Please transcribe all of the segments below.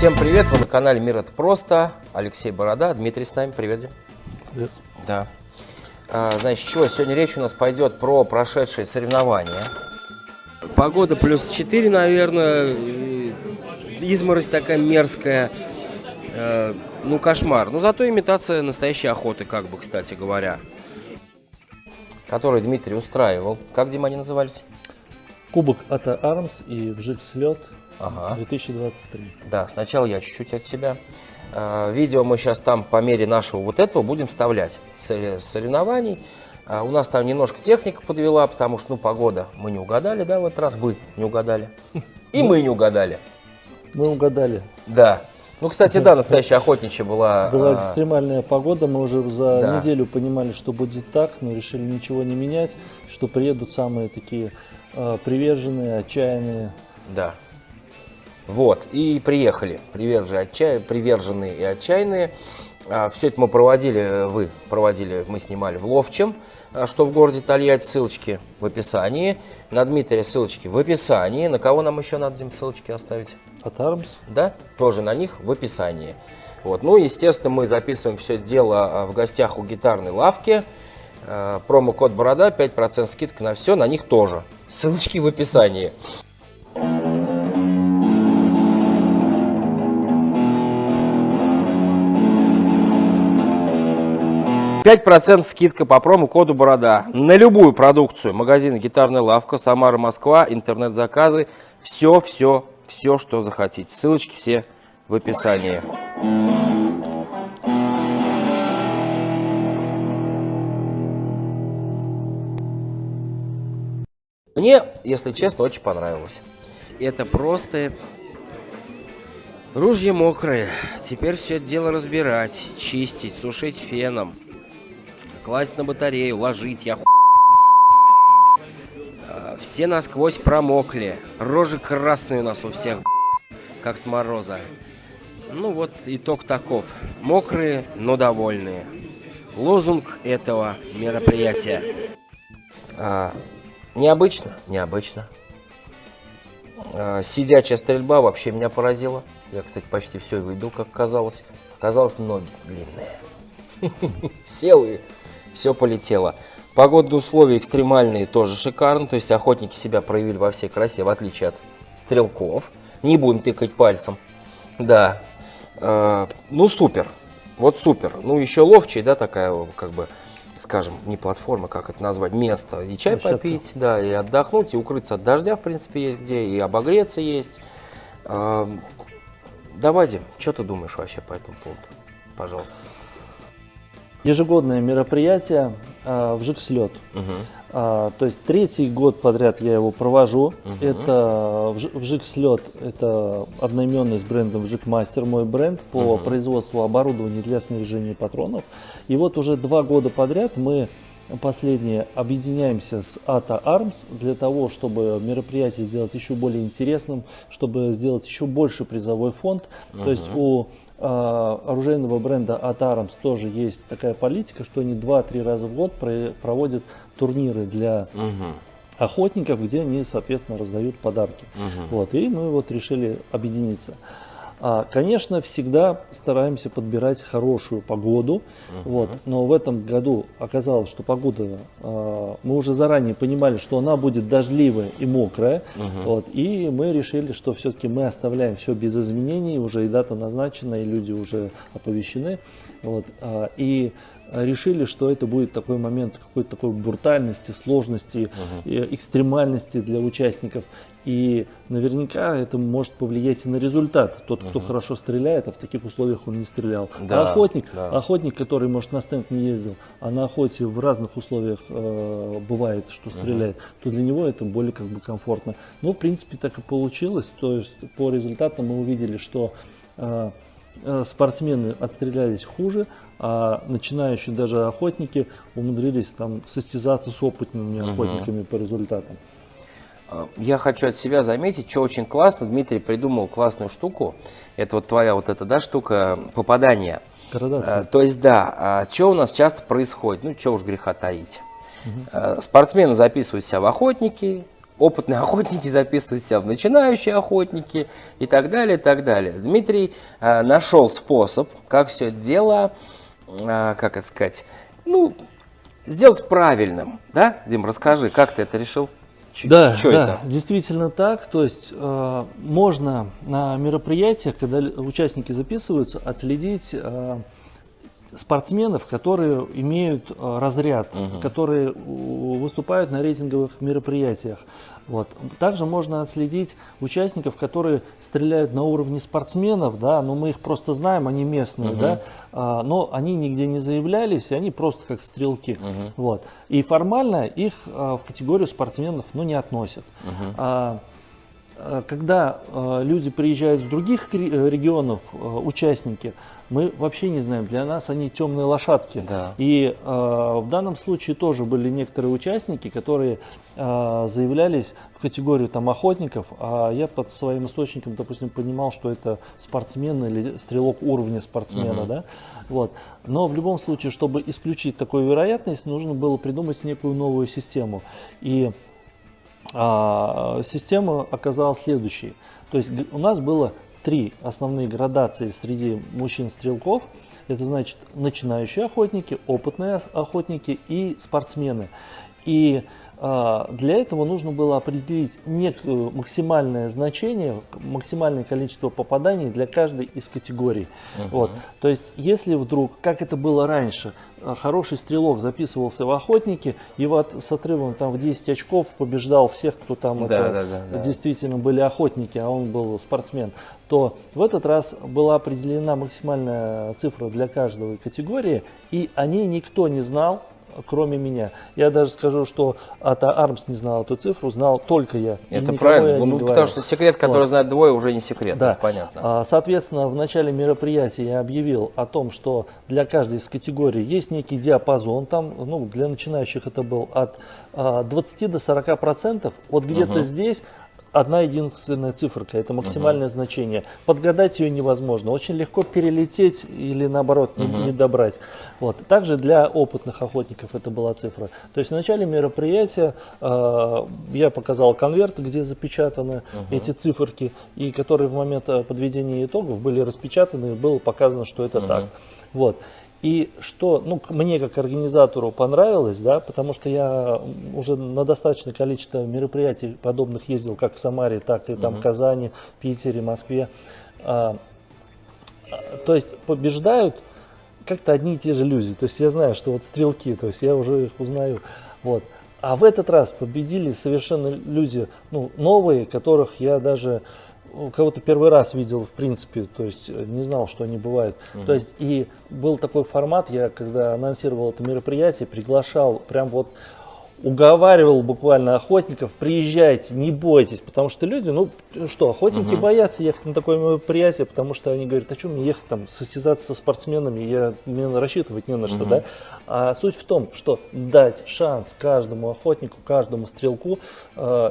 Всем привет, вы на канале Мир это просто. Алексей Борода, Дмитрий с нами, привет, Дим. Привет. Да. Значит, чего? Сегодня речь у нас пойдет про прошедшие соревнования. Погода плюс 4, наверное, изморозь такая мерзкая, ну кошмар. Но зато имитация настоящей охоты, как бы, кстати говоря, которую Дмитрий устраивал. Как, Дима, они назывались? Кубок ATA Arms и Вжик Слет 2023. Да, сначала я чуть-чуть от себя. Видео мы сейчас там по мере нашего вот этого будем вставлять с соревнований. У нас там немножко техника подвела, потому что, ну, погода мы не угадали, да, в этот раз вы не угадали. И мы не угадали. Мы угадали. Да. Ну, кстати, да, настоящая охотничья была. Была экстремальная погода, мы уже за неделю понимали, что будет так, но решили ничего не менять, что приедут самые такие приверженные, отчаянные. Да. Вот, и приехали, приверженные и отчаянные. Все это мы проводили, мы снимали в Ловчем, что в городе Тольятти, ссылочки в описании. На Дмитрия ссылочки в описании. На кого нам еще надо, Дим, ссылочки оставить? ATA Arms. Да, тоже на них в описании. Вот. Ну, естественно, мы записываем все это дело в гостях у гитарной лавки. Промокод Борода, 5% скидка на все, на них тоже. Ссылочки в описании. %скидка по промокоду Борода на любую продукцию магазина «Гитарная лавка», Самара, Москва, интернет-заказы, все, что захотите. Ссылочки все в описании. Мне, если честно, очень понравилось. Это просто ружье мокрое. Теперь все это дело разбирать, чистить, сушить феном. Класть на батарею, ложить, все насквозь промокли. Рожи красные у нас у всех, как с мороза. Ну вот, итог таков. Мокрые, но довольные. Лозунг этого мероприятия. Необычно? Необычно. Сидячая стрельба вообще меня поразила. Я, кстати, почти все выбил, как казалось. Оказалось, ноги длинные. Сел и все полетело. Погодные условия экстремальные тоже шикарно. То есть охотники себя проявили во всей красе, в отличие от стрелков. Не будем тыкать пальцем. Да. Ну, супер. Вот супер. Ну, еще ловчий, да, такая, как бы, скажем, не платформа, как это назвать, место. И чай попить, да, и отдохнуть, и укрыться от дождя, в принципе, есть где, и обогреться есть. Давай, Дим, что ты думаешь вообще по этому поводу? Пожалуйста. Ежегодное мероприятие Вжик Слет. То есть третий год подряд я его провожу. Это Вжик Слет, это одноименный с брендом Вжик Мастер, мой бренд по производству оборудования для снаряжения патронов. И вот уже 2 года подряд мы последние объединяемся с ATA Arms для того, чтобы мероприятие сделать еще более интересным, чтобы сделать еще больше призовой фонд. То есть у оружейного бренда ATA Arms тоже есть такая политика, что они 2-3 раза в год проводят турниры для охотников, где они, соответственно, раздают подарки. Вот, и мы вот решили объединиться. Конечно, всегда стараемся подбирать хорошую погоду, вот, но в этом году оказалось, что погода, мы уже заранее понимали, что она будет дождливая и мокрая, вот, и мы решили, что все-таки мы оставляем все без изменений, уже и дата назначена, и люди уже оповещены, вот, и решили, что это будет такой момент какой-то такой брутальности, сложности, экстремальности для участников. И наверняка это может повлиять и на результат. Тот, кто хорошо стреляет, а в таких условиях он не стрелял. Да, охотник, который, может, на стенд не ездил, а на охоте в разных условиях бывает, что стреляет, то для него это более как бы комфортно. Но, в принципе, так и получилось. То есть по результатам мы увидели, что спортсмены отстрелялись хуже, а начинающие даже охотники умудрились там состязаться с опытными охотниками по результатам. Я хочу от себя заметить, что очень классно. Дмитрий придумал классную штуку. Это вот твоя вот эта, да, штука попадания. Градация. То есть, да, что у нас часто происходит? Ну, что уж греха таить. Спортсмены записывают себя в охотники, опытные охотники записывают себя в начинающие охотники и так далее, и так далее. Дмитрий нашел способ, как все это дело, как это сказать, ну, сделать правильным, да? Дим, расскажи, как ты это решил? Да, Что да, это? действительно так. То есть можно на мероприятиях, когда участники записываются, отследить спортсменов, которые имеют разряд, которые выступают на рейтинговых мероприятиях. Вот. Также можно отследить участников, которые стреляют на уровне спортсменов, да, но мы их просто знаем, они местные, да, но они нигде не заявлялись, и они просто как стрелки. Вот. И формально их в категорию спортсменов не относят. Когда люди приезжают с других регионов, участники, мы вообще не знаем, для нас они темные лошадки. Да. И в данном случае тоже были некоторые участники, которые заявлялись в категорию там охотников, а я под своим источником, допустим, понимал, что это спортсмен или стрелок уровня спортсмена, да? Вот. Но в любом случае, чтобы исключить такую вероятность, нужно было придумать некую новую систему. И система оказалась следующей. То есть у нас было 3 основные градации среди мужчин-стрелков. Это значит начинающие охотники, опытные охотники и спортсмены. И для этого нужно было определить некое максимальное значение, максимальное количество попаданий для каждой из категорий. Вот. То есть, если вдруг, как это было раньше, хороший стрелок записывался в охотники и вот с отрывом там, в 10 очков побеждал всех, кто там действительно были охотники, а он был спортсмен, то в этот раз была определена максимальная цифра для каждой категории, и о ней никто не знал, кроме меня. Я даже скажу, что Ата Армс не знал эту цифру, знал только я. Это правильно, потому что секрет, который знают двое, уже не секрет, да. Это понятно. Соответственно, в начале мероприятия я объявил о том, что для каждой из категорий есть некий диапазон. Там, для начинающих это был от 20 до 40%. Вот где-то здесь одна единственная циферка, это максимальное значение. Подгадать ее невозможно. Очень легко перелететь или наоборот не добрать. Вот. Также для опытных охотников это была цифра. То есть в начале мероприятия я показал конверт, где запечатаны эти циферки, и которые в момент подведения итогов были распечатаны, и было показано, что это так. Вот. И что мне как организатору понравилось, да, потому что я уже на достаточное количество мероприятий подобных ездил, как в Самаре, так и там в Казани, Питере, Москве. То есть побеждают как-то одни и те же люди. То есть я знаю, что вот стрелки, то есть я уже их узнаю. Вот. А в этот раз победили совершенно люди новые, которых я даже кого-то первый раз видел, в принципе, то есть не знал, что они бывают. То есть и был такой формат, я когда анонсировал это мероприятие, приглашал, прям вот уговаривал буквально охотников: приезжайте, не бойтесь, потому что люди, охотники боятся ехать на такое мероприятие, потому что они говорят: а что мне ехать там состязаться со спортсменами, мне рассчитывать не на что, да? А суть в том, что дать шанс каждому охотнику, каждому стрелку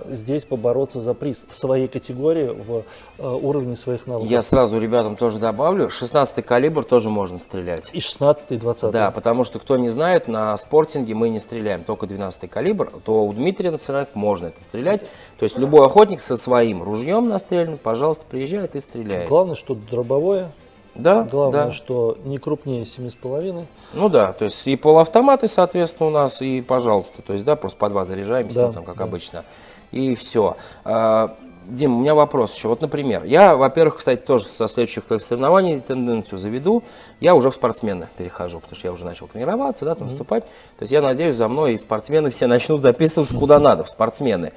здесь побороться за приз в своей категории, в уровне своих навыков. Я сразу ребятам тоже добавлю, 16-й калибр тоже можно стрелять. И 16-й, и 20-й. Да, потому что, кто не знает, на спортинге мы не стреляем, только 12-й калибр, то у Дмитрия Национальных можно это стрелять. То есть любой охотник со своим ружьем настреленным, пожалуйста, приезжает и стреляет. Главное, что дробовое. Да, Главное, что не крупнее 7,5. Ну да, то есть и полуавтоматы, соответственно, у нас, и пожалуйста, то есть, да, просто по 2 заряжаемся, как обычно, и все. Дим, у меня вопрос еще. Вот, например, я, во-первых, кстати, тоже со следующих соревнований тенденцию заведу. Я уже в спортсмены перехожу, потому что я уже начал тренироваться, да, наступать. То есть я надеюсь, за мной и спортсмены все начнут записываться куда надо, в спортсмены.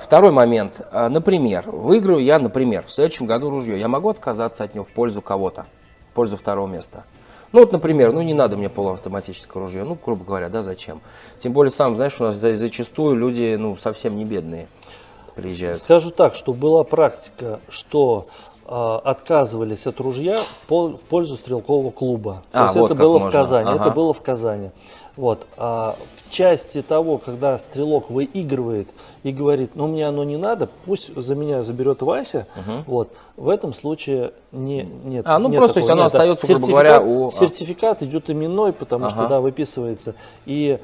Второй момент. Например, выиграю я, в следующем году ружье. Я могу отказаться от него в пользу кого-то, в пользу второго места? Например, не надо мне полуавтоматическое ружье, грубо говоря, да, зачем? Тем более, сам знаешь, у нас зачастую люди, совсем не бедные приезжают. Скажу так, что была практика, что отказывались от ружья в пользу стрелкового клуба. То есть это было в Казани. Это было в Казани. Вот. В части того, когда стрелок выигрывает и говорит: мне оно не надо, пусть за меня заберет Вася, вот, в этом случае нет. Нет просто если оно остается, грубо говоря, сертификат идет именной, потому что, да, выписывается. И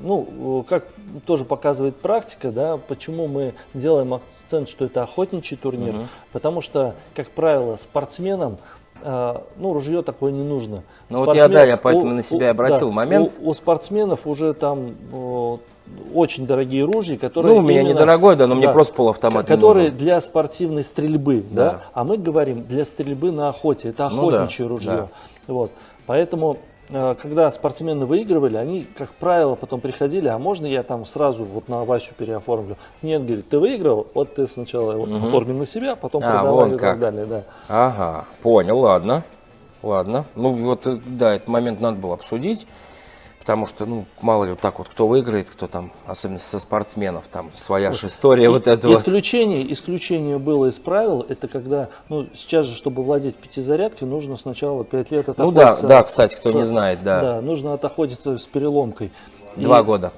Ну, как тоже показывает практика, да, почему мы делаем акцент, что это охотничий турнир, потому что, как правило, спортсменам ну, ружье такое не нужно. Ну вот я поэтому на себя обратил да, момент. У спортсменов уже там очень дорогие ружья, которые... Ну, у меня недорогой, да, но мне просто полуавтомат не которые нужен. для спортивной стрельбы, Да. да, а мы говорим для стрельбы на охоте, это охотничье ружье. да. Вот. Поэтому, когда спортсмены выигрывали, они, как правило, потом приходили, а можно я там сразу вот на Васю переоформлю? Нет, говорит, ты выиграл, вот ты сначала его оформил на себя, потом продавай и так далее. Да. Ага, понял, ладно. Ладно. Ну вот, да, этот момент надо было обсудить. Потому что, ну, мало ли, вот так вот, кто выиграет, кто там, особенно со спортсменов, там своя же история вот этого. Исключение было из правил, это когда, ну, сейчас же, чтобы владеть пятизарядкой, нужно сначала 5 лет отохотиться. Ну да, кстати, кто не знает, да. Да, нужно отохотиться с переломкой. 2 года.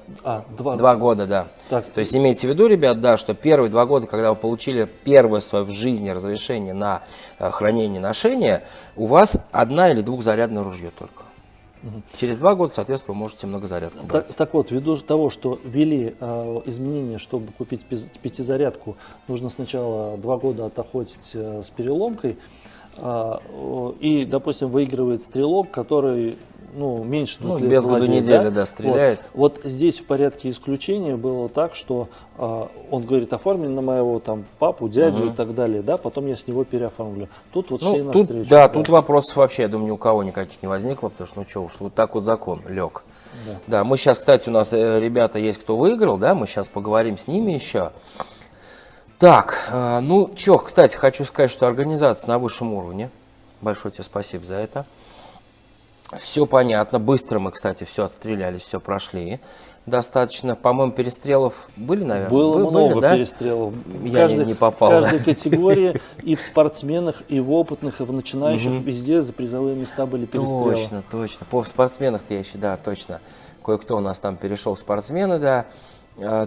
2 года, да. Так. То есть имейте в виду, ребят, да, что первые 2 года, когда вы получили первое свое в жизни разрешение на хранение и ношение, у вас 1 или 2-зарядное ружье только. Через 2 года, соответственно, вы можете многозарядку брать. Так вот, ввиду того, что ввели изменения, чтобы купить пятизарядку, нужно сначала 2 года отохотить с переломкой, и, допустим, выигрывает стрелок, который, ну, меньше 2 лет без года владеет, недели, да, стреляет. Вот здесь в порядке исключения было так, что он говорит, оформи на моего там папу, дядю и так далее, да, потом я с него переоформлю. Тут вот шли навстречу. Да, тут вопросов вообще, я думаю, ни у кого никаких не возникло, потому что, ну что уж, вот так вот закон лег. Да, мы сейчас, кстати, у нас ребята есть, кто выиграл, да, мы сейчас поговорим с ними еще. Так, ну что, кстати, хочу сказать, что организация на высшем уровне. Большое тебе спасибо за это. Все понятно, быстро мы, кстати, все отстреляли, все прошли. Достаточно, по-моему, перестрелов были, наверное? Было много да? перестрелов. Я не попал. В каждой категории, и в спортсменах, и в опытных, и в начинающих, везде за призовые места были перестрелы. Точно, точно. По спортсменах я еще, да, точно. Кое-кто у нас там перешел в спортсмены, да.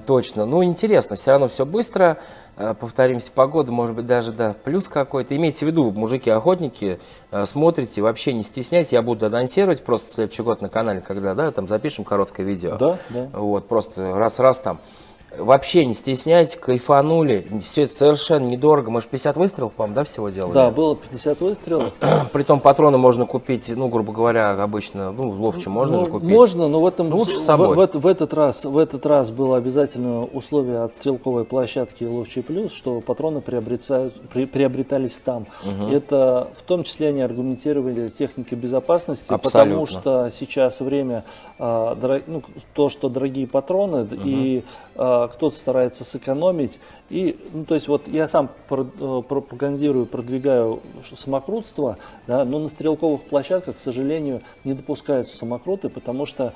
Точно. Ну, интересно, все равно все быстро. Повторимся, погода, может быть, даже, да, плюс какой-то. Имейте в виду, мужики-охотники, смотрите, вообще не стесняйтесь. Я буду анонсировать просто в следующий год на канале, когда, да, там запишем короткое видео. Да. Вот, просто раз-раз там. Вообще не стесняйтесь, кайфанули. Все это совершенно недорого. Мы же 50 выстрелов, по-моему, да, всего делали? Да, было 50 выстрелов. Притом патроны можно купить, ну, грубо говоря, обычно, ну, в ловчем можно же купить. Можно, но лучше с собой. В этот раз было обязательное условие от стрелковой площадки «Ловчий плюс», что патроны приобретались там. Это в том числе они аргументировали техникой безопасности, потому что сейчас время, то, что дорогие патроны, и кто-то старается сэкономить. И, ну, то есть вот я сам пропагандирую, продвигаю самокрутство, да, но на стрелковых площадках, к сожалению, не допускаются самокруты, потому что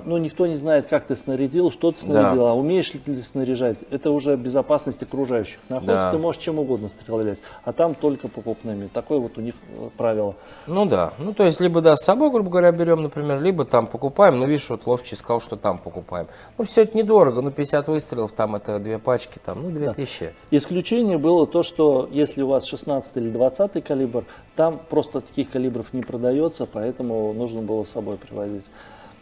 ну, никто не знает, как ты снарядил, что ты снарядил, а умеешь ли ты снаряжать. Это уже безопасность окружающих. На охоте ты можешь чем угодно стрелять, а там только покупными. Такое вот у них правило. Ну да, ну то есть либо, да, с собой, грубо говоря, берем, например, либо там покупаем. Ну, видишь, вот Ловчий сказал, что там покупаем. Ну, все это недорого, ну, 50 выстрелов, там это 2 пачки, там, ну, 2000. Исключение было то, что если у вас 16 или 20 калибр, там просто таких калибров не продается, поэтому нужно было с собой привозить.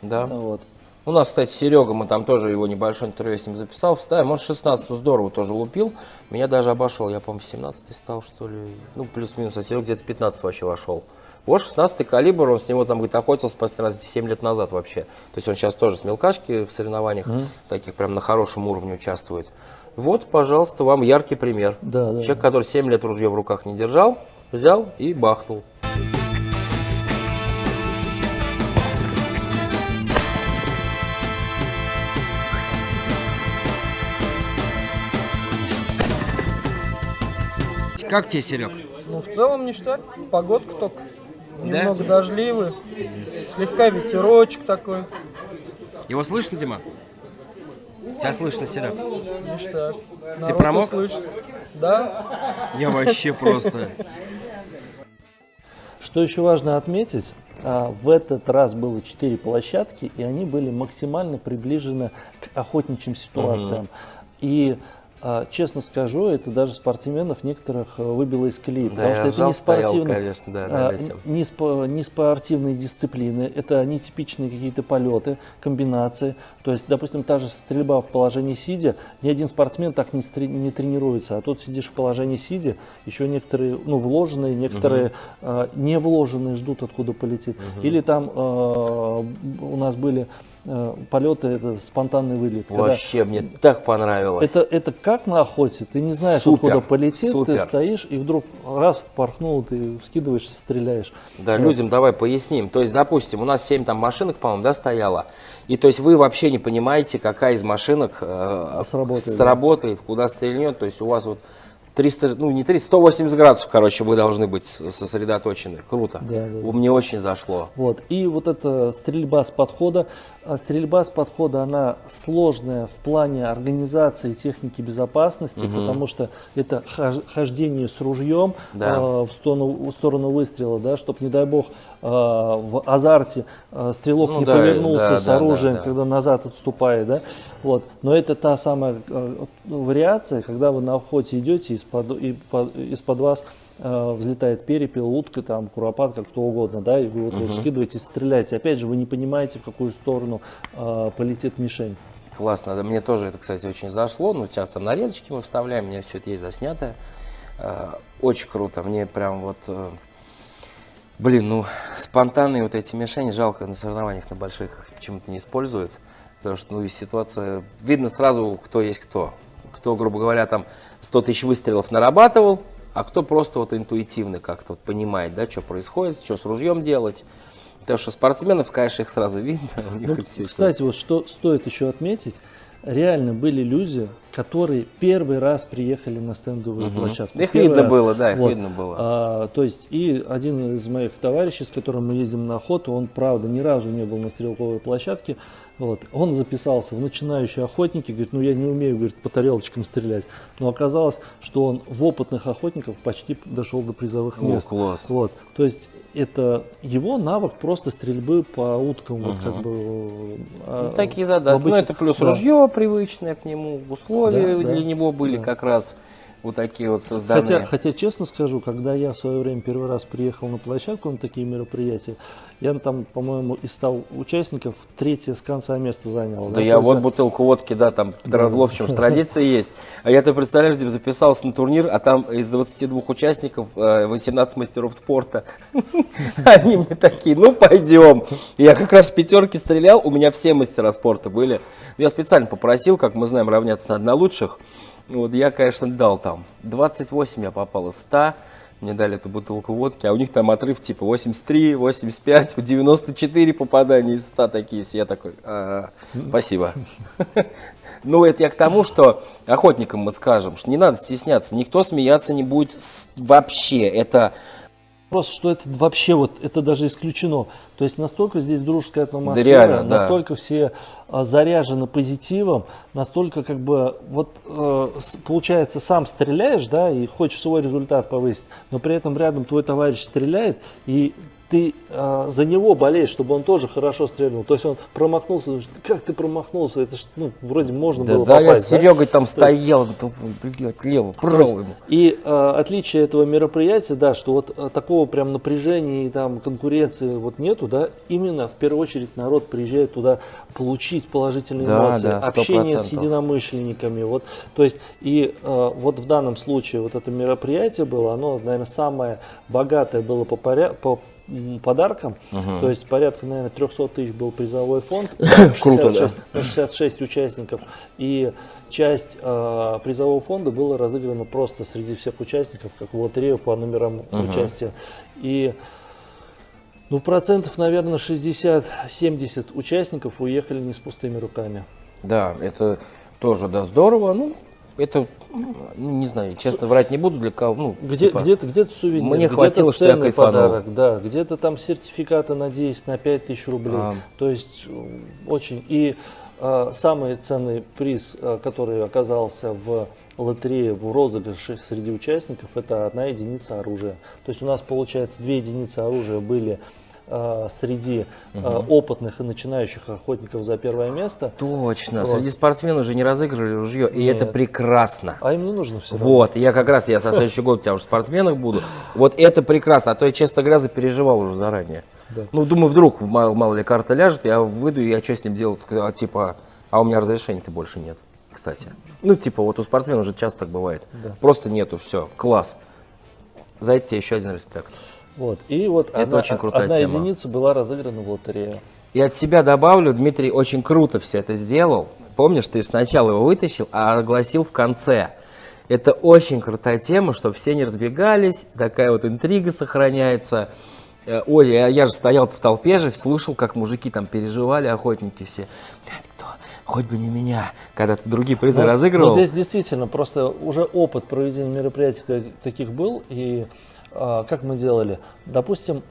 Да. Вот. У нас, кстати, Серега, мы там тоже его небольшое интервью с ним записал, вставим. Он 16 здорово тоже лупил. Меня даже обошел. Я, по-моему, 17 стал, что ли. Ну, плюс-минус. А Серега где-то 15 вообще вошел. Вот 16 калибр, он с него там, говорит, охотился последний раз 7 лет назад вообще. То есть он сейчас тоже с мелкашки в соревнованиях, таких прям на хорошем уровне участвует. Вот, пожалуйста, вам яркий пример. Да. Человек, который 7 лет ружье в руках не держал, взял и бахнул. Как тебе, Серег? Ну, в целом ништяк, погодка только. Да? Немного дождливый, слегка ветерочек такой. Его слышно, Дима? Тебя слышно, Серег? Ништяк. Ты промок? Слышит. Да. Я вообще просто... Что еще важно отметить, в этот раз было 4 площадки, и они были максимально приближены к охотничьим ситуациям. И Честно скажу, это даже спортсменов некоторых выбило из колеи, Да, потому что я это не стоял, спортивные, конечно, да, над этим. не спортивные дисциплины, это нетипичные какие-то полеты, комбинации. То есть, допустим, та же стрельба в положении сидя, ни один спортсмен так не тренируется, а тут сидишь в положении сидя, еще некоторые вложенные, некоторые не вложенные ждут, откуда полетит. Или там у нас были полеты, это спонтанный вылет. Вообще, мне так понравилось. Это как на охоте, ты не знаешь, Супер, откуда полетит, супер. ты стоишь и вдруг раз порхнул, ты скидываешься, стреляешь. Да, людям давай поясним. То есть, допустим, у нас 7 там машинок, по-моему, да, стояло. И то есть вы вообще не понимаете, какая из машинок сработает, куда стрельнет. То есть у вас вот 300, ну не 300, 180 градусов, короче, вы должны быть сосредоточены. Круто. Да. Мне очень зашло. Вот. И вот эта стрельба с подхода. Стрельба с подхода, она сложная в плане организации техники безопасности, потому что это хождение с ружьем в сторону выстрела, да, чтобы, не дай бог, в азарте стрелок не повернулся с оружием, когда назад отступает. Да? Вот. Но это та самая вариация, когда вы на охоте идете, из-под вас взлетает перепел, утка, там, куропатка, кто угодно, да, и вы вот скидываете, стреляете. Опять же, вы не понимаете, в какую сторону полетит мишень. Классно, да, мне тоже это, кстати, очень зашло. Ну, сейчас там нарезочки мы вставляем, у меня все это есть заснятое. Очень круто, мне прям вот, блин, ну, спонтанные вот эти мишени, жалко, на соревнованиях на больших их почему-то не используют. Потому что, ну, и ситуация, видно сразу, кто есть кто. Кто, грубо говоря, там 100 тысяч выстрелов нарабатывал, а кто просто вот интуитивно как-то вот понимает, да, что происходит, что с ружьем делать. Потому что спортсменов, конечно, их сразу видно. У них все кстати, вот что стоит еще отметить, реально были люди, которые первый раз приехали на стендовую площадку. Их видно было, да, их видно было. То есть и один из моих товарищей, с которым мы ездим на охоту, он, правда, ни разу не был на стрелковой площадке. Вот. Он записался в начинающие охотники, говорит, ну я не умею, говорит, по тарелочкам стрелять. Но оказалось, что он в опытных охотников почти дошел до призовых мест. Класс. Вот. То есть это его навык просто стрельбы по уткам. Вот, как бы, ну, такие задачи. Ну, это плюс ружье привычное к нему, условия для него были как раз вот такие вот созданные. Хотя, честно скажу, когда я в свое время первый раз приехал на площадку на такие мероприятия, я там, по-моему, из 100 участников третье с конца место занял. Да, я вот бутылку водки, да, там, в общем, традиция есть. А я, ты представляешь, записался на турнир, а там из 22 участников 18 мастеров спорта. Они мне такие, ну пойдем. Я как раз в пятерке стрелял, у меня все мастера спорта были. Я специально попросил, как мы знаем, равняться надо на лучших. Вот я, конечно, дал там 28, я попал из 100, мне дали эту бутылку водки, а у них там отрыв типа 83, 85, 94 попадания из 100 такие. Я такой, спасибо. Ну, это я к тому, что охотникам мы скажем, что не надо стесняться, никто смеяться не будет вообще. Это просто, что это вообще вот, это даже исключено. То есть настолько здесь дружеская атмосфера, да, реально, настолько все заряжены позитивом, настолько как бы вот получается сам стреляешь, да, и хочешь свой результат повысить, но при этом рядом твой товарищ стреляет, и ты за него болеешь, чтобы он тоже хорошо стрельнул. То есть он промахнулся, думаешь, как ты промахнулся, это ж, ну, вроде можно было попасть. Да, я с Серегой там стоял, блядь, лево, право ему. И отличие этого мероприятия, да, что вот такого прям напряжения и там конкуренции вот нету, да, именно в первую очередь народ приезжает туда получить положительные эмоции, общение с единомышленниками, вот, то есть и вот в данном случае вот это мероприятие было, оно, наверное, самое богатое было по подарком, то есть порядка, наверное, 300 тысяч был призовой фонд, 66 участников, и часть призового фонда была разыграна просто среди всех участников, как в лотерею по номерам участия, и ну, процентов, наверное, 60-70 участников уехали не с пустыми руками. Да, это тоже, да, здорово, ну, это, не знаю, честно врать не буду, для кого, ну, где-то сувенир, мне хватило, что я кайфанул. Подарок, да, где-то там сертификаты, надеюсь, на 5000 рублей, то есть очень, и самый ценный приз, который оказался в лотерее, в розыгрыше среди участников, это 1 единица оружия, то есть у нас, получается, 2 единицы оружия были среди опытных и начинающих охотников за первое место. Точно, Вот. среди спортсменов уже не разыгрывали ружье, и это Нет. прекрасно. А им не нужно все равно. Вот, я как раз, я со следующего года у тебя уже в спортсменах буду. Вот это прекрасно, а то я, честно говоря, запереживал уже заранее. Да. Ну, думаю, вдруг, мало ли, карта ляжет, я выйду, и я что с ним делать? Типа, а у меня разрешения-то больше нет, кстати. Ну, типа, вот у спортсменов уже часто так бывает. Да. Просто нету, все, класс. За это тебе еще один респект. Вот. И вот Это очень крутая одна тема. единица была разыграна в лотерею. И от себя добавлю, Дмитрий очень круто все это сделал. Помнишь, ты сначала его вытащил, а огласил в конце. Это очень крутая тема, чтобы все не разбегались, такая вот интрига сохраняется. Ой, я же стоял в толпе же, слушал, как мужики там переживали, охотники все. Блядь, кто? Хоть бы не меня, когда ты другие призы разыгрывал. Но здесь действительно просто уже опыт проведения мероприятий таких был. И как мы делали? Допустим,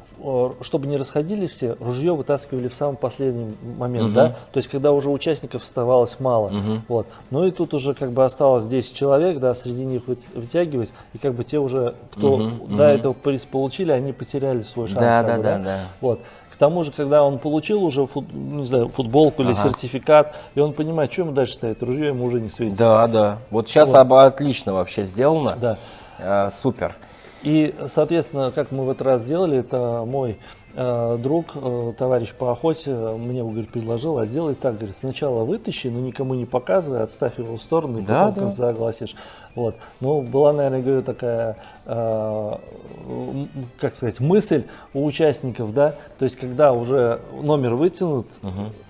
чтобы не расходились все, ружье вытаскивали в самый последний момент, да? То есть, когда уже участников оставалось мало. Вот. Ну и тут уже как бы осталось 10 человек, да, среди них вытягивать, и как бы те уже, кто до этого приз получили, они потеряли свой шанс. Да. Вот. К тому же, когда он получил уже не знаю, футболку или сертификат, и он понимает, что ему дальше стоит, ружье ему уже не светит. Да. Вот сейчас отлично вообще сделано. Да. Супер. И, соответственно, как мы в этот раз делали, это мой друг, товарищ по охоте, мне, говорит, предложил, а сделай так, говорит, сначала вытащи, но никому не показывай, отставь его в сторону, и потом в конце огласишь. Вот. Ну, была, наверное, говорю, такая, как сказать, мысль у участников, да, то есть, когда уже номер вытянут,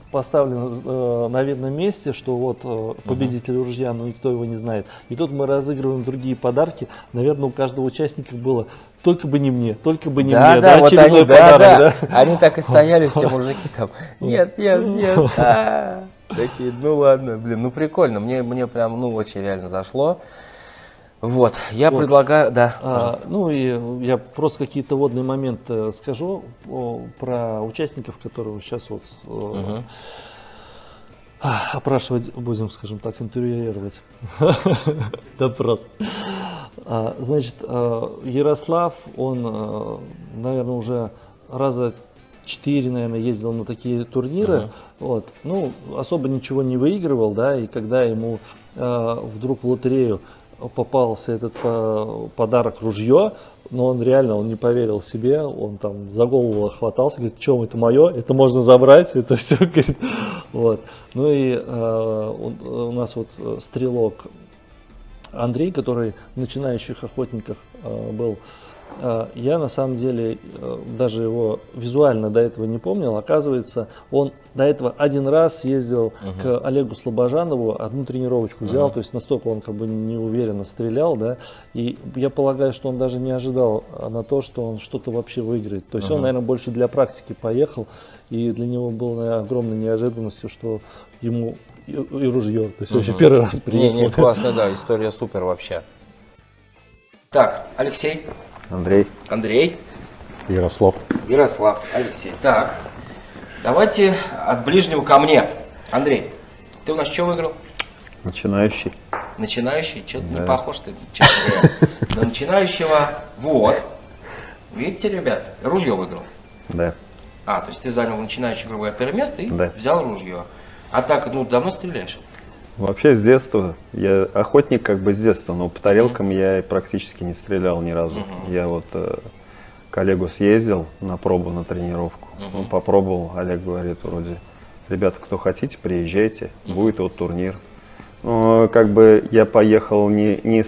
поставлен на видном месте, что вот победитель ружья, но никто его не знает. И тут мы разыгрываем другие подарки. Наверное, у каждого участника было только бы не мне, только бы не мне. Да, вот очередной они, подарок, да. Они так и стояли, все мужики там. Нет. Такие, ну ладно, блин, ну прикольно. Мне прям, ну очень реально зашло. Вот, я предлагаю, Ну и я просто какие-то водные моменты скажу про участников, которые сейчас вот опрашивать будем, скажем так, интервьюировать. Допрос. Значит, Ярослав, он, наверное, уже раза 4, наверное, ездил на такие турниры. Вот. Ну, особо ничего не выигрывал, да, и когда ему вдруг в лотерею попался этот подарок ружье, но он реально, он не поверил себе, он там за голову хватался, говорит, что это мое, это можно забрать, это все, говорит, вот. Ну и у нас вот стрелок Андрей, который в начинающих охотниках был, я на самом деле даже его визуально до этого не помнил. Оказывается, он до этого один раз ездил к Олегу Слобожанову, одну тренировочку взял, то есть настолько он как бы неуверенно стрелял, да, и я полагаю, что он даже не ожидал на то, что он что-то вообще выиграет. То есть он, наверное, больше для практики поехал, и для него было, наверное, огромной неожиданностью, что ему и ружье, то есть вообще первый раз приехал. Не, классно, да, история супер вообще. Так, Алексей. Андрей. Ярослав. Ярослав. Алексей. Так, давайте от ближнего ко мне. Андрей, ты у нас что выиграл? Начинающий. Начинающий? Что-то не похож ты, честно говоря. На начинающего. Вот. Видите, ребят, ружье выиграл. Да. То есть ты занял начинающий, грубо говоря, первое место и Да. взял ружье. А так, ну, давно стреляешь? Вообще с детства. Я охотник как бы с детства, но по тарелкам я практически не стрелял ни разу. Я вот к Олегу съездил на пробу, на тренировку. Он попробовал, Олег говорит вроде, ребята, кто хотите, приезжайте, будет вот турнир. Ну, как бы я поехал не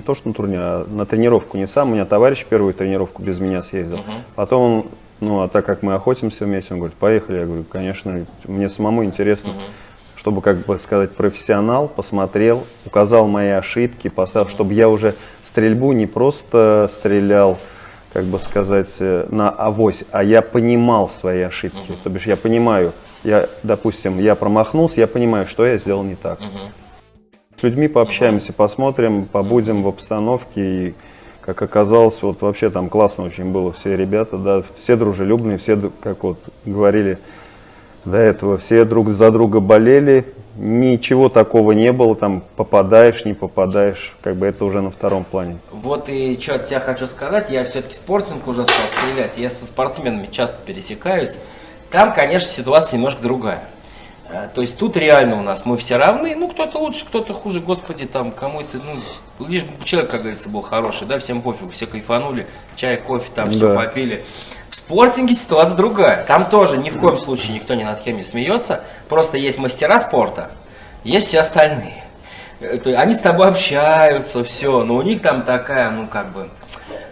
то что на турнир, а на тренировку не сам. У меня товарищ первую тренировку без меня съездил. Потом, а так как мы охотимся вместе, он говорит, поехали. Я говорю, конечно, мне самому интересно. Чтобы, как бы сказать, профессионал посмотрел, указал мои ошибки, поставил, чтобы я уже стрельбу не просто стрелял, как бы сказать, на авось, а я понимал свои ошибки. То бишь я понимаю, допустим, я промахнулся, я понимаю, что я сделал не так. С людьми пообщаемся, посмотрим, побудем в обстановке. И, как оказалось, вот вообще там классно очень было. Все ребята, да, все дружелюбные, все, как вот говорили, До этого все друг за друга болели, ничего такого не было, там попадаешь, не попадаешь, как бы это уже на втором плане. Вот и что от себя хочу сказать, я все-таки спортинг уже стал стрелять, я со спортсменами часто пересекаюсь. Там, конечно, ситуация немножко другая. То есть тут реально у нас мы все равны, ну кто-то лучше, кто-то хуже, господи, там кому это, ну, лишь бы человек, как говорится, был хороший, да, всем пофигу, все кайфанули, чай, кофе, там все Да. попили. В спортинге ситуация другая, там тоже ни в коем случае никто ни над кем не смеется, просто есть мастера спорта, есть все остальные. То есть они с тобой общаются, все, но у них там такая, ну как бы,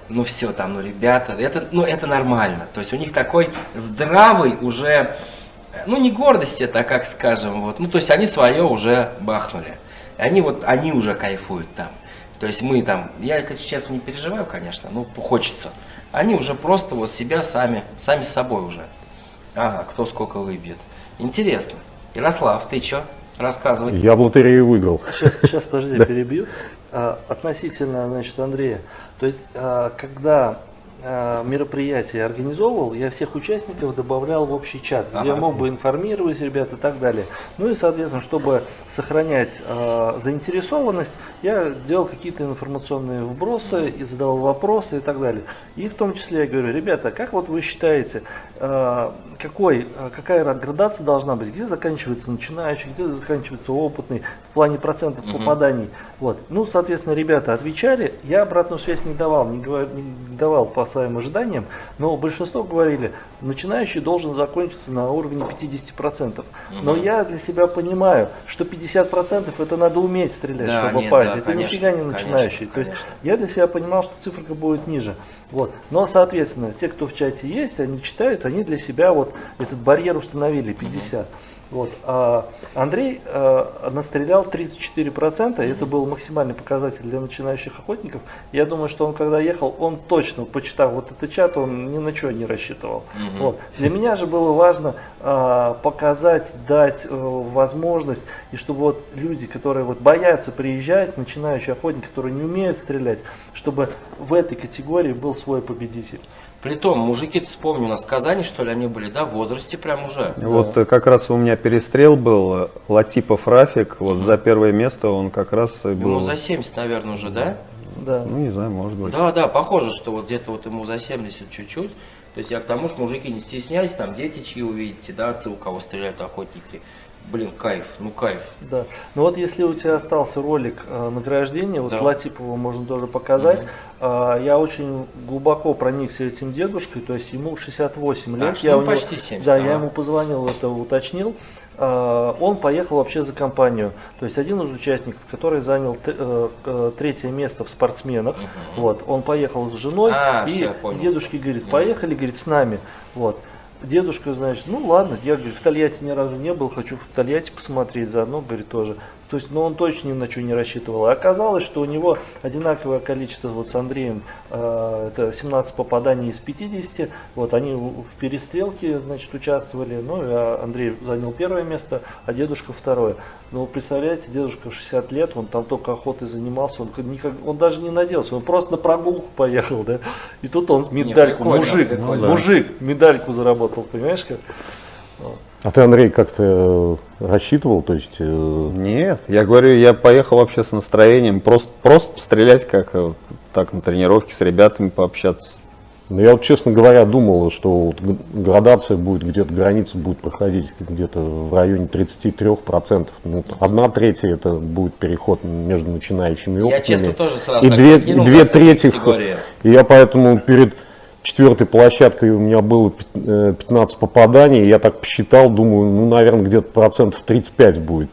ну все там, ну ребята, это нормально, то есть у них такой здравый уже, ну не гордость это, а как скажем, вот, ну то есть они свое уже бахнули, они уже кайфуют там, то есть мы там, я, честно, не переживаю, конечно, ну хочется, они уже просто вот себя сами с собой уже, ага, кто сколько выбьет, интересно. Ярослав, ты что, рассказывай. Я в лотерею выиграл. Сейчас, подожди, перебью. Относительно, значит, Андрея, то есть, когда мероприятие организовывал, я всех участников добавлял в общий чат, где я мог бы информировать ребят и так далее. Ну и, соответственно, чтобы сохранять заинтересованность, я делал какие-то информационные вбросы и задавал вопросы и так далее. И в том числе я говорю, ребята, как вот вы считаете, какая градация должна быть, где заканчивается начинающий, где заканчивается опытный в плане процентов попаданий. Вот. Ну, соответственно, ребята отвечали, я обратную связь не давал, не давал по своим ожиданиям, но большинство говорили, начинающий должен закончиться на уровне 50%. Но я для себя понимаю, что 50% это надо уметь стрелять, Да, чтобы нет, попасть. да, это конечно, нифига не начинающий. конечно, То есть конечно. я для себя понимал, что циферка будет ниже. Вот. Но, соответственно, те, кто в чате есть, они читают, они для себя вот этот барьер установили 50%. Вот. А Андрей настрелял 34%, и это был максимальный показатель для начинающих охотников. Я думаю, что он когда ехал, он точно, почитав вот этот чат, он ни на что не рассчитывал. Вот. Для меня же было важно показать, дать возможность, и чтобы вот люди, которые вот боятся приезжать, начинающие охотники, которые не умеют стрелять, чтобы в этой категории был свой победитель. Притом, мужики-то, вспомню, у нас в Казани, что ли, они были, да, в возрасте прям уже. Вот как раз у меня перестрел был, Латипов Рафик, вот за первое место он как раз и Ему был, за 70, наверное, уже, да? Да. ну не знаю, может быть. Да, да, похоже, что вот где-то вот ему за 70 чуть-чуть. То есть я к тому, что мужики, не стесняйтесь, там дети чьи увидите, да, отцы, у кого стреляют охотники. Блин, кайф, ну кайф. Да. Ну вот если у тебя остался ролик награждения, вот Да. Латипова можно тоже показать. Я очень глубоко проникся этим дедушкой, то есть ему 68 лет. что Я ему у него- почти 70, Да, ага. я ему позвонил, это уточнил. Он поехал вообще за компанию. То есть один из участников, который занял третье место в спортсменах, вот, он поехал с женой, А, и всё, я понял. дедушке говорит, поехали, говорит, с нами. Вот. Дедушка, значит, ну ладно, я, говорит, в Тольятти ни разу не был, хочу в Тольятти посмотреть, заодно, говорит, тоже. То есть, ну, он точно ни на что не рассчитывал. А оказалось, что у него одинаковое количество вот с Андреем, это 17 попаданий из 50, вот, они в перестрелке, значит, участвовали, ну, Андрей занял первое место, а дедушка второе. Ну, представляете, дедушка 60 лет, он там только охотой занимался, он даже не надеялся, он просто на прогулку поехал, да, и тут он медальку, прикольно, мужик, прикольно. мужик, медальку заработал, понимаешь как? А ты, Андрей, как-то рассчитывал? То есть, Нет, я говорю, я поехал вообще с настроением, просто пострелять, как так на тренировке с ребятами пообщаться. ну, я вот, честно говоря, думал, что вот градация будет где-то, граница будет проходить где-то в районе 33%. Ну, 1/3 это будет переход между начинающими и Я, опытными. честно, тоже сразу И так две прикинул, две на всякие трети. категории. И я поэтому перед четвертой площадкой у меня было 15 попаданий. Я так посчитал, думаю, ну, наверное, где-то процентов 35 будет.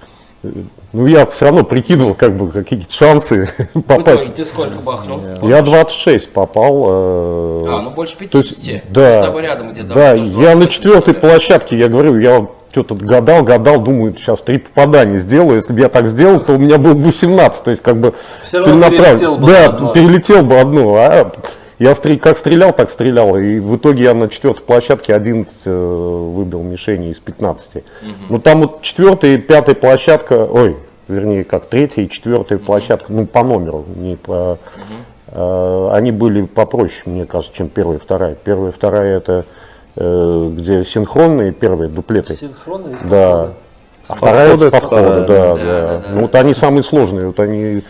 Ну, я все равно прикидывал, как бы, какие-то шансы В попасть. итоге ты сколько бахнул? Я 26 попал. А, ну больше 50. То есть, Мы да, с тобой рядом где-то. да, тоже я на 28 четвертой были. площадке, я говорю, я что-то гадал, думаю, сейчас 3 попадания сделаю. Если бы я так сделал, то у меня было бы 18, то есть как бы Всё равно перелетел бы Да, одно. перелетел бы одно. А я как стрелял, так стрелял. И в итоге я на четвертой площадке 11 выбил мишени из 15. Ну там вот четвертая и пятая площадка, вернее, как третья и четвертая площадка, ну по номеру, не по, они были попроще, мне кажется, чем первая и вторая. Первая и вторая это где синхронные первые дуплеты. Синхронно из Да. подхода. А вторая с подхода, подхода, да, да, да. да. Ну вот они самые сложные, вот они,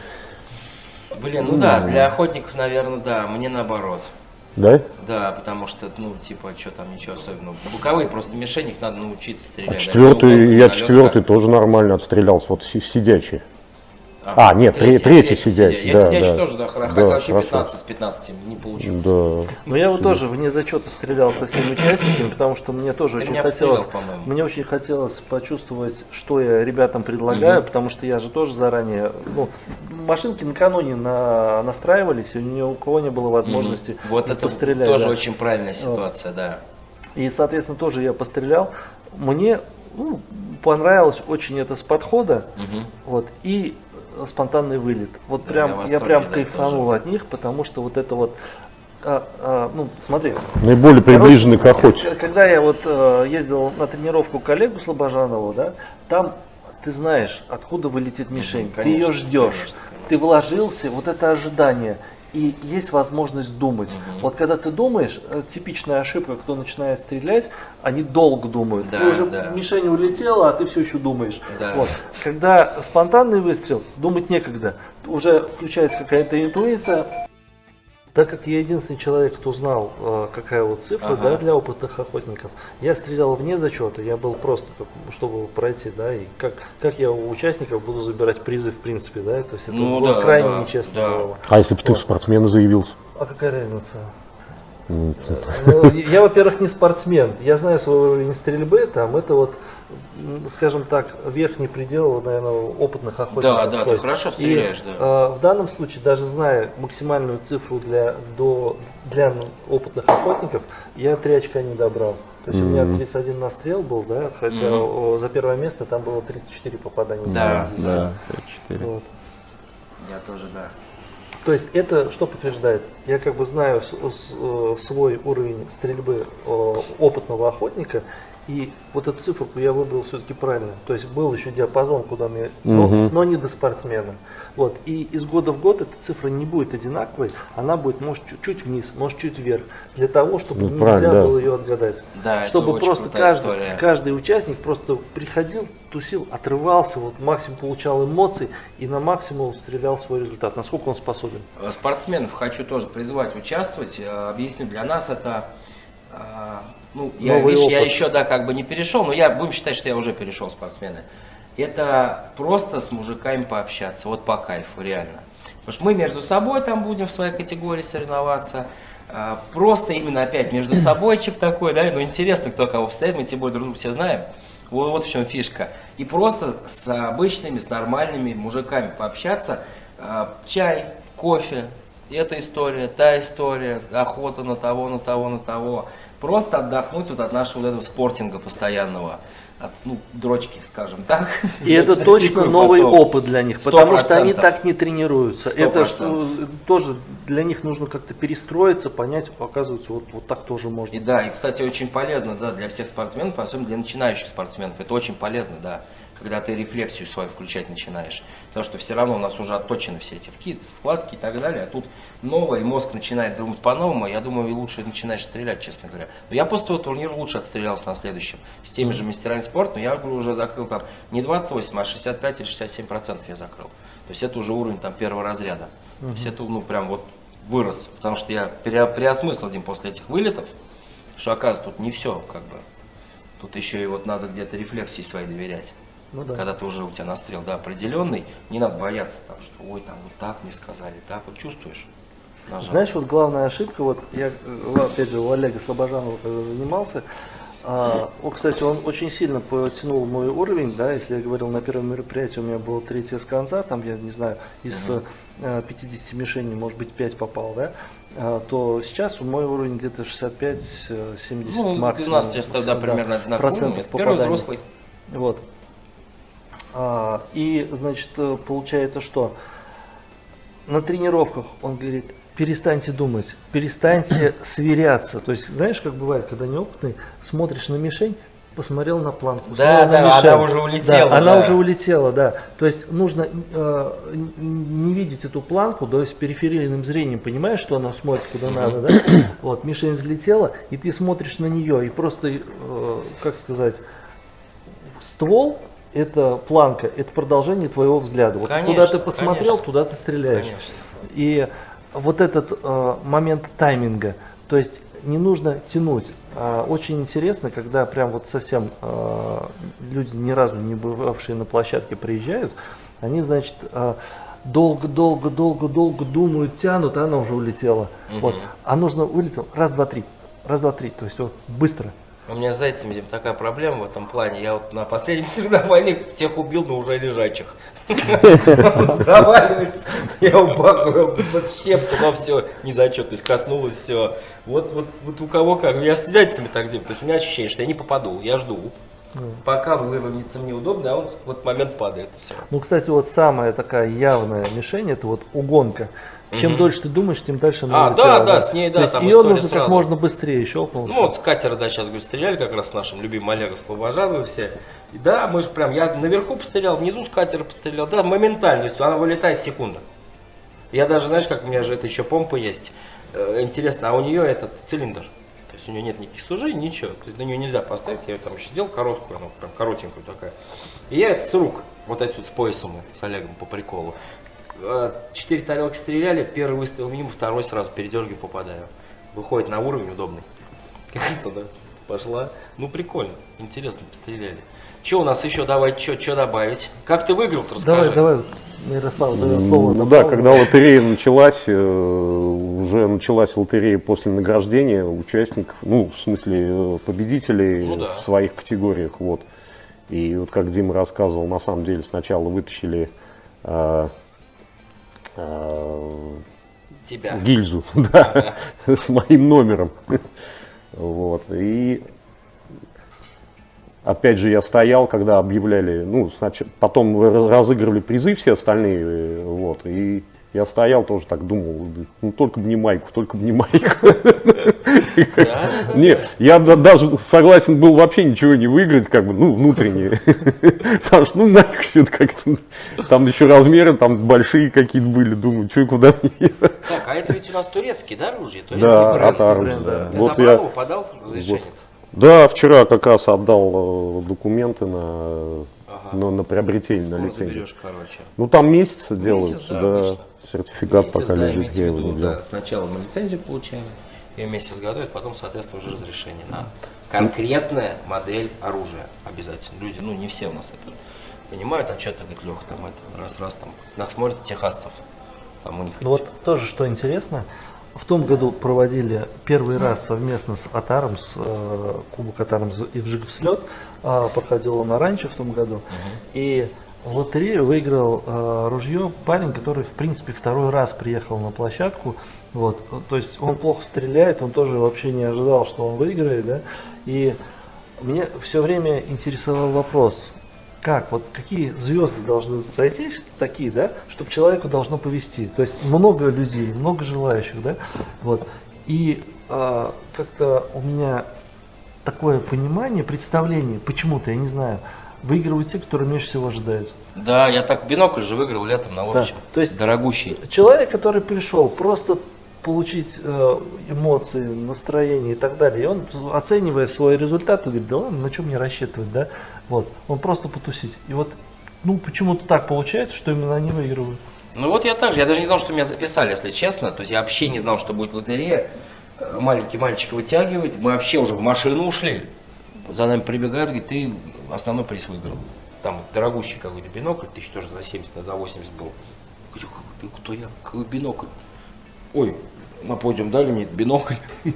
Блин, ну да, для охотников, наверное, да, мне наоборот. да? Да, потому что, ну, типа, что там, ничего особенного. Боковые просто мишени, их надо научиться стрелять. А да, четвертый, треуголка, я налетка. четвертый тоже нормально отстрелялся, вот сидячий. Нет, третий сидячий, Я да, сидячий да. тоже, да, Да, хотя вообще хорошо. 15 из 15 не получилось. Да. Но я вот тоже вне зачета стрелял со всеми участниками, потому что мне тоже Ты очень меня хотелось, обстрелял, по-моему. мне очень хотелось почувствовать, что я ребятам предлагаю, потому что я же тоже заранее, ну, машинки накануне настраивались, и ни у кого не было возможности Вот это пострелять. тоже да. очень правильная ситуация, да. И, соответственно, тоже я пострелял. Мне понравилось очень это с подхода, вот, и спонтанный вылет. Вот Да, прям, я в я восторге, прям да, кайфанул тоже. от них, потому что вот это вот, ну, смотри. Наиболее приближенный к охоте. Когда я вот ездил на тренировку к Олегу Слобожанову, да, там ты знаешь, откуда вылетит мишень, ты ее конечно, ждешь, конечно, ты вложился, вот это ожидание, и есть возможность думать. Вот когда ты думаешь, типичная ошибка, кто начинает стрелять, они долго думают. Да, Ты уже да. мишень улетела, а ты все еще думаешь. Да. Вот. Когда спонтанный выстрел, думать некогда, уже включается какая-то интуиция. Так как я единственный человек, кто знал, какая вот цифра, Ага. да, для опытных охотников, я стрелял вне зачета, я был просто, чтобы пройти, да, и как я у участников буду забирать призы в принципе, да, то есть это Ну было да, крайне да, нечестно да. было. А если бы ты в спортсмены заявился? А какая разница? Ну, я, во-первых, не спортсмен, я знаю свой уровень стрельбы, там это вот, скажем так, верхний предел, наверное, опытных охотников. Да, да, То ты есть, хорошо и, стреляешь, да. в данном случае, даже зная максимальную цифру для опытных охотников, я 3 очка не добрал. То есть у меня 31 настрел был, да, хотя за первое место там было 34 попадания. Да, из 50. Да, 4. Вот. Я тоже, да. То есть это что подтверждает? Я как бы знаю свой уровень стрельбы опытного охотника, и вот эту циферку я выбрал все-таки правильно. То есть был еще диапазон, куда мне, но не до спортсмена. Вот. И из года в год эта цифра не будет одинаковой, она будет, может, чуть вниз, может, чуть вверх, для того, чтобы нельзя правильно, да. было ее отгадать. Да, это Чтобы очень просто крутая история. каждый участник просто приходил, тусил, отрывался, вот максимум получал эмоций и на максимум стрелял свой результат, насколько он способен. Спортсменов хочу тоже призвать участвовать. Объясню, для нас это, ну, я, Новый видишь, я опыт. еще, да, как бы не перешел, но будем считать, что я уже перешел в спортсмены. Это просто с мужиками пообщаться, вот по кайфу, реально. Потому что мы между собой там будем в своей категории соревноваться. Просто именно опять между собойчик такой, да, ну интересно, кто кого встает, мы тем более друг друга все знаем. Вот в чем фишка. И просто с обычными, с нормальными мужиками пообщаться. Чай, кофе, эта история, та история, охота на того, на того, на того. Просто отдохнуть вот от нашего вот этого спортинга постоянного. От, ну, дрочки, скажем так. И это точно новый опыт для них, потому что они 100%. так не тренируются. 100%. Это тоже для них нужно как-то перестроиться, понять, оказывается, вот так тоже можно. И да, и, кстати, очень полезно, да, для всех спортсменов, особенно для начинающих спортсменов. Это очень полезно, да, когда ты рефлексию свою включать начинаешь. Потому что все равно у нас уже отточены все эти вкладки и так далее. А тут новое, и мозг начинает думать по-новому. Я думаю, и лучше начинаешь стрелять, честно говоря. Но я после того турнира лучше отстрелялся на следующем. С теми же мастерами спорта, но я говорю, уже закрыл там не 28, а 65 или 67% я закрыл. То есть это уже уровень там первого разряда. То есть это, ну, прям вот вырос. Потому что я переосмыслил, Дим, после этих вылетов, что, оказывается, тут не все, как бы. Тут еще и вот надо где-то рефлексии своей доверять. Ну да. Когда ты уже у тебя настрел, да, определенный, не надо бояться, там, что ой, там вот так мне сказали, так вот чувствуешь. Нажал. Знаешь, вот главная ошибка, вот я, опять же, у Олега Слобожанова когда занимался, кстати, он очень сильно потянул мой уровень, да, если я говорил, на первом мероприятии у меня было 3 с конца, там, я не знаю, из 50 мишеней, может быть, 5 попал, да, то сейчас мой уровень где-то 65-70 Ну, максимум. у нас сейчас тогда примерно одинаковый процентов уровень. Первый попаданий. взрослый. Вот. И, значит, получается, что на тренировках он говорит, перестаньте думать, перестаньте сверяться. То есть, знаешь, как бывает, когда неопытный, смотришь на мишень, посмотрел на планку. Да, смотрел на да, мишень. она уже улетела, Да, она да. уже улетела, да. То есть нужно не видеть эту планку, то есть периферийным зрением понимаешь, что она смотрит куда надо, да? Вот, мишень взлетела, и ты смотришь на нее, и просто, как сказать, ствол, это планка, это продолжение твоего взгляда. Вот Конечно, куда ты посмотрел, конечно. туда ты стреляешь. Конечно. И вот этот момент тайминга, то есть не нужно тянуть. Очень интересно, когда прям вот совсем люди, ни разу не бывавшие на площадке, приезжают, они, значит, долго думают, тянут, а она уже улетела. Вот. А нужно вылетел раз, два, три. Раз, два, три. То есть вот быстро. У меня с зайцами Дим, такая проблема в этом плане. Я вот на последних соревнованиях всех убил, но уже лежачих. Он заваливается, я упакую вообще, но все, незачетность коснулась, все. Вот у кого как. Я с зайцами так делаю. То есть у меня ощущение, что я не попаду, я жду. Пока выровняться мне удобно, а он в этот момент падает. Все. Ну, кстати, вот самая такая явная мишень, это вот угонка. Чем дольше ты думаешь, тем дальше она улетела, да, с ней, да, То есть там ее история нужно как сразу. можно быстрее щелкнуть. Ну вот с катера, да, сейчас, говорю, стреляли как раз с нашим любимым Олегом Слобожановым все. И да, мы же прям, я наверху пострелял, внизу с катера пострелял, да, моментально, то есть она вылетает в секунду. Я даже, знаешь, как у меня же это еще помпа есть, интересно, а у нее этот цилиндр, то есть у нее нет никаких сужений, ничего, то есть на нее нельзя поставить, я ее там еще сделал короткую, она прям коротенькую такая. И я это с рук, вот отсюда с поясом мы, с Олегом по приколу. 4 тарелки стреляли, первый выстрел мимо, второй сразу передергиваю, попадаю. Выходит на уровень удобный. Кажется, да, пошла. Ну, прикольно, интересно, постреляли. Что у нас еще, давай, что добавить? Как ты выиграл-то, расскажи. Давай, Ярослав, даем слово. Ну да, когда лотерея началась, уже началась лотерея после награждения участников, ну, в смысле, победителей Ну да. в своих категориях, вот. И вот как Дима рассказывал, на самом деле сначала вытащили Тебя. гильзу, да, с моим номером. Вот. И опять же я стоял, когда объявляли, ну, значит, потом разыгрывали призы все остальные, вот, и я стоял, тоже так думал, ну, только бы не майку, только бы не майку. Нет, я даже согласен был вообще ничего не выиграть, как бы, ну, внутренне. Потому что, ну, майку что-то как-то, там еще размеры, там большие какие-то были, думаю, что и куда мне. Так, а это ведь у нас турецкие, да, ружья? Турецкий Да, бренд. от Армс, да. Ты Вот забрал я, его, подал разрешение? да, вчера как раз отдал документы на приобретение, на Скоро лицензию. заберешь, короче. Ну там месяцы делаются, да, да, обычно. сертификат Месяц, пока да, лежит, имейте я в его виду, не взял. да, сначала мы лицензию получаем, ее месяц готовят, потом, соответственно, уже разрешение на конкретная модель оружия обязательно. Люди, ну не все у нас это понимают, а что ты, говорит, Леха, там это, раз, там, нас смотрят техасцев, там у них... Ну вот тоже, что интересно, в том году проводили первый раз совместно с Атаром, с Кубок Атаром и Вжиков слет, проходил он на ранчо в том году, и в лотерею выиграл ружье парень, который в принципе второй раз приехал на площадку, вот, то есть он плохо стреляет, он тоже вообще не ожидал, что он выиграет, да, и мне все время интересовал вопрос, как, вот какие звезды должны сойтись такие, да, чтобы человеку должно повезти. То есть много людей, много желающих, да, вот. И как-то у меня такое понимание, представление, почему-то, я не знаю, выигрывают те, которые меньше всего ожидают. Да, я так бинокль же выиграл летом на общем, то есть дорогущий. Человек, который пришел просто получить эмоции, настроение и так далее, и он, оценивая свой результат, говорит, да ладно, на чем мне рассчитывать, да, вот, он просто потусить. И вот, ну, почему-то так получается, что именно они выигрывают. Ну вот я так же, я даже не знал, что меня записали, если честно, то есть я вообще не знал, что будет лотерея. Маленький мальчик вытягивает, мы вообще уже в машину ушли, за нами прибегают, говорит, ты основной приз выиграл. Там дорогущий какой-то бинокль, тысяч тоже за 70, за 80 был. Я говорю, кто я, какой бинокль? Ой, на подиум дали мне бинокль. Ну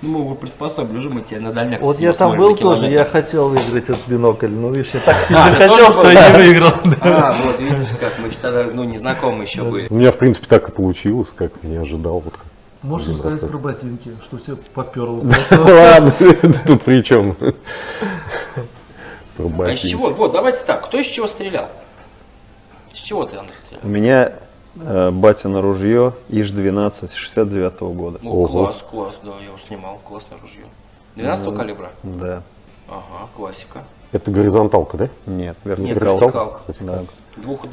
мы его приспособили, уже мы тебе на дальняк. Вот я там был тоже, я хотел выиграть этот бинокль, но видишь, я так сильно ты хотел, тоже что был? я не выиграл. Вот видишь, как мы тогда, ну, незнакомы еще были. У меня, в принципе, так и получилось, как не ожидал. Вот как. Можешь сказать про ботинки, что тебе поперло? Ладно, тут при чем? А из чего? Вот, давайте так, кто из чего стрелял? Из чего ты, Андрей, стрелял? У меня батино ружье ИЖ-12 69-го года. Ну, Ого. класс, да, я его снимал, классное ружье. 12-го калибра? Да. Ага, классика. Это горизонталка, да? Нет, Нет, вертикалка. вертикалка.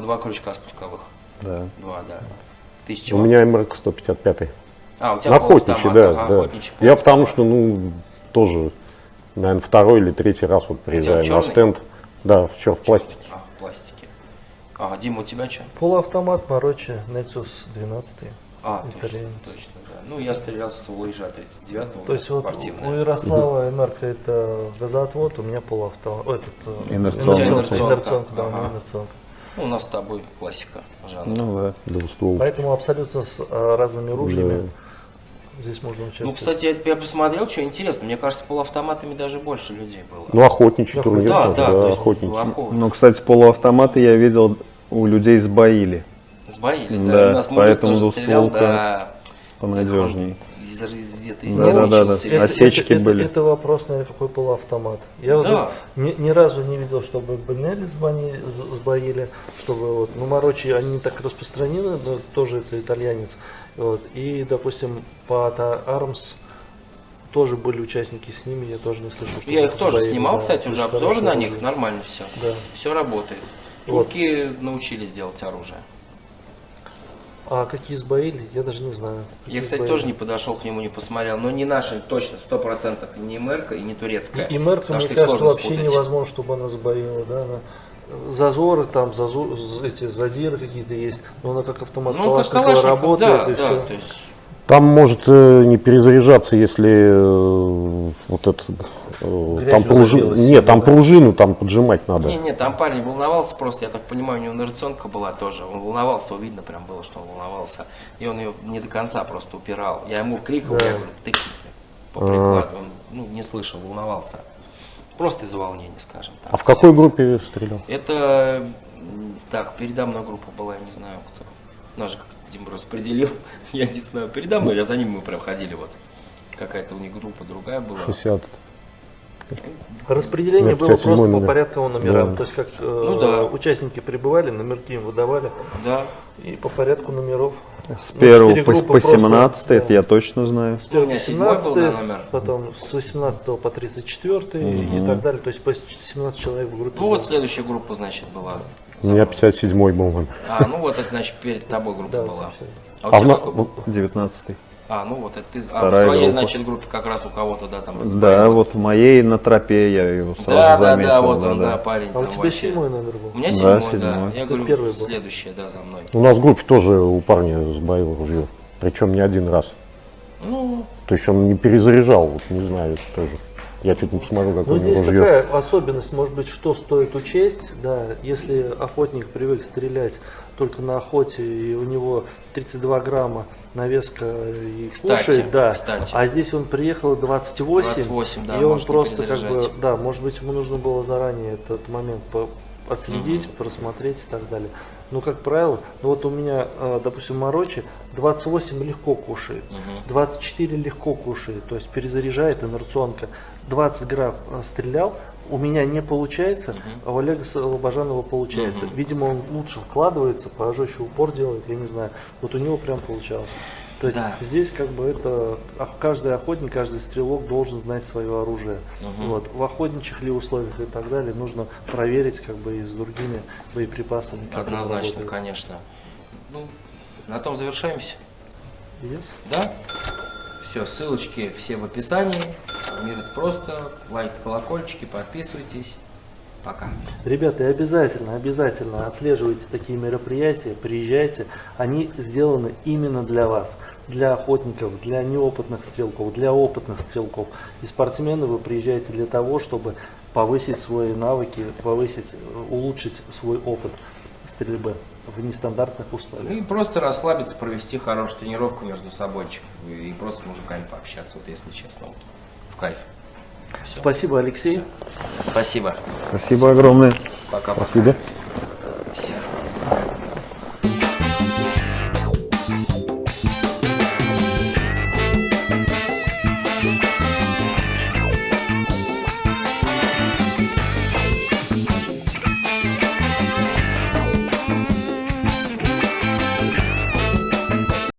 Два крючка спусковых. Да. Два, да. Тысяча. У меня МРК 155. А, у тебя Охотничий, полуавтомат, да, ага, да. охотничий Я потому полуавтомат. что, ну, тоже, наверное, второй или третий раз вот приезжаю на черный? стенд. Да, в пластике. А, в пластике. Ага, Дима, у тебя что? Полуавтомат Марочи Nexus 12. А, Итальянец. точно, да. Ну, я стрелял с Лыжа 39-го, То есть вот спортивная. у Ярослава НРК это газоотвод, у меня полуавтомат. Инерционка. Инерционка, да, у меня Ага. инерционка. Ну, у нас с тобой классика жанра. Ну да. Двустволочный. Поэтому абсолютно с разными ружьями здесь можно участвовать. Ну, кстати, я посмотрел, что интересно. Мне кажется, полуавтоматами даже больше людей было. Ну, охотничий турнир да, тоже, да, да, то есть охотничий. Ну, кстати, полуавтоматы я видел у людей с Баили. Сбоили, Да, да. У нас мужик поэтому тоже стрелял, двустволка да. понадежней. Он из Да, него да, да, учился. да. Осечки это, были. Это вопрос, наверное, какой полуавтомат. Я вот Да. ни разу не видел, чтобы Бенелли сбоили, чтобы вот, ну, Марочи, они не так распространены, но тоже это итальянец. Вот. И, допустим, по Армс тоже были участники с ними, я тоже не слышал, что Я их тоже сбоили, снимал, да. кстати, То уже есть обзоры на хорошее них, оружие. нормально все. Да. Все работает. Вот. Турки научились делать оружие. А какие сбоили, я даже не знаю. Я, Какие кстати, сбоили. тоже не подошел к нему, не посмотрел. Но не наши, точно, 100% не Мерка и не турецкая. И Мерка, Потому мне что их кажется, сложно вообще спутать. невозможно, чтобы она сбоила, да, зазоры, там, эти задиры какие-то есть, но она как автомат Ну, как Калашникова Калашников, работает, да, и да. все. То есть, Там может не перезаряжаться, если вот это там забилось, нет, там да. пружину там поджимать надо. не, там парень волновался просто, я так понимаю, у него инерционка была тоже. Он волновался, видно прям было, что он волновался. И он ее не до конца просто упирал. Я ему крикнул, Да. я говорю, ты по прикладу. Он не слышал, волновался. Просто из-за волнения, скажем так. А в какой группе стрелял? Это, так, передо мной группа была, я не знаю кто. Нас же как Дима распределил, я не знаю, передо мной, а за ним мы прям ходили вот. Какая-то у них группа другая была. 60. Распределение Нет, было 57 просто по номер. порядковым номерам, Да. то есть как да. участники прибывали, номерки им выдавали, Да. и по порядку номеров. С Ну, 1 4 по группы просто, 17 это да. я точно знаю. С 1 У меня по 7 был, да, 17, номер. потом с 18 по 34 и так далее, то есть по 17 человек в группе. Ну вот было. следующая группа, значит, была. У меня 57-й был. наверное. А, ну вот это, значит, перед тобой группа Да, была. всё. А у тебя в на- какой был? 19. А, ну вот это ты. А Вторая в твоей, группа. значит, группе как раз у кого-то, да, там. Да, разбавило. вот в моей на тропе я его сразу Да, да, заметил. да, вот да, он, да. да, парень. А у там тебя вообще. 7 номер был? У меня Да, 7, да. седьмой. Я Ты говорю, первый был. следующая, да, за мной. У нас в группе тоже у парня сбоило ружье. Причем не один раз. Ну, То есть он не перезаряжал, вот, не знаю, это тоже. Я чуть не посмотрел, какое Ну, у него здесь ружье. такая особенность, может быть, что стоит учесть, да, если охотник привык стрелять только на охоте, и у него 32 грамма навеска и Кстати, кушает, да, кстати. а здесь он приехал 28, 28, да, и он может не просто как бы, перезаряжать. да, может быть, ему нужно было заранее этот момент отследить, просмотреть и так далее. Ну, как правило, ну вот у меня, допустим, Марочи 28 легко кушает, 24 легко кушает, то есть перезаряжает инерционка. 20 грамм стрелял, у меня не получается, а у Олега Слобожанова получается. Видимо, он лучше вкладывается, пожестче упор делает, я не знаю. Вот у него прям получалось. То есть Да. здесь как бы это каждый охотник, каждый стрелок должен знать свое оружие. Вот. В охотничьих ли условиях и так далее нужно проверить как бы и с другими боеприпасами. как оно однозначно, работает. конечно. Ну, на том завершаемся. Yes. Да? Все, ссылочки все в описании. Мир это просто. Лайк, колокольчики, подписывайтесь. Пока. Ребята, и обязательно отслеживайте такие мероприятия, приезжайте. Они сделаны именно для вас, для охотников, для неопытных стрелков, для опытных стрелков. И спортсмены вы приезжаете для того, чтобы повысить свои навыки, улучшить свой опыт стрельбы в нестандартных условиях. И просто расслабиться, провести хорошую тренировку между собойчик. И просто с мужиками пообщаться, вот если честно. Вот, в кайф. Всё. Спасибо, Алексей. Спасибо. Спасибо огромное. Пока-пока. Спасибо.